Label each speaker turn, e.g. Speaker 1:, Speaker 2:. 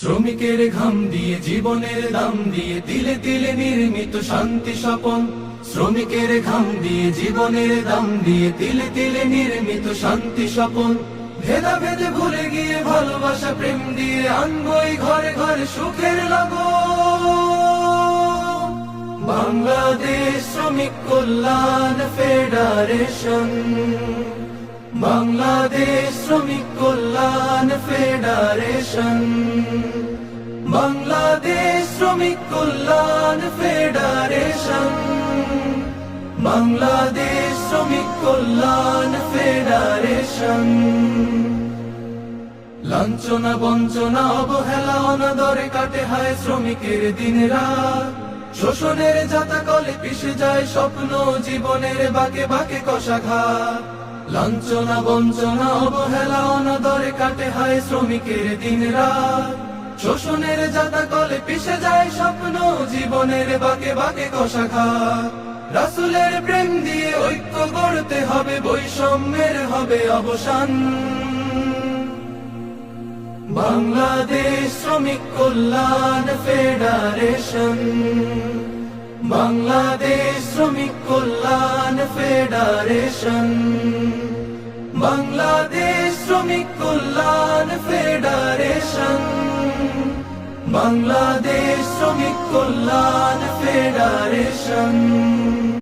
Speaker 1: শ্রমিকের ঘাম দিয়ে জীবনের দাম দিয়ে তিলে তিলে নির্মিত শান্তি স্বপন। শ্রমিকের ঘাম দিয়ে জীবনের দাম দিয়ে তিলে তিলে নির্মিত শান্তি স্বপন। ভেদাভেদ ভুলে গিয়ে ভালোবাসা প্রেম দিয়ে আনবই ঘরে ঘরে সুখের লগন। বাংলাদেশ শ্রমিক কল্যাণ ফেডারেশন, বাংলাদেশ শ্রমিক কল্যাণ ফেডারেশন, বাংলাদেশ শ্রমিক কল্যাণ ফেডারেশন, বাংলাদেশ শ্রমিক কল্যাণ ফেডারেশন। লাঞ্ছনা বঞ্চনা অবহেলা অনাদরে কাটে হায় শ্রমিকের দিন রাত। শোষণের জাতাকলে পিষে যায় স্বপ্ন জীবনের বাঁকে বাঁকে কষাঘাত। লাঞ্ছনা বঞ্চনা অবহেলা অনাদরে কাটে হায় শ্রমিকের দিন রাত। শোষণের জাতাকলে পিষে যায় স্বপ্ন জীবনের বাঁকে বাঁকে কষাঘাত। রাসূলের প্রেম দিয়ে ঐক্য গড়তে হবে, বৈষম্যের হবে অবসান। বাংলাদেশ শ্রমিক কল্যাণ ফেডারেশন, বাংলাদেশ শ্রমিক কল্যাণ ফেডারেশন, বাংলাদেশ শ্রমিক কল্যাণ ফেডারেশন, বাংলাদেশ শ্রমিক কল্যাণ ফেডারেশন।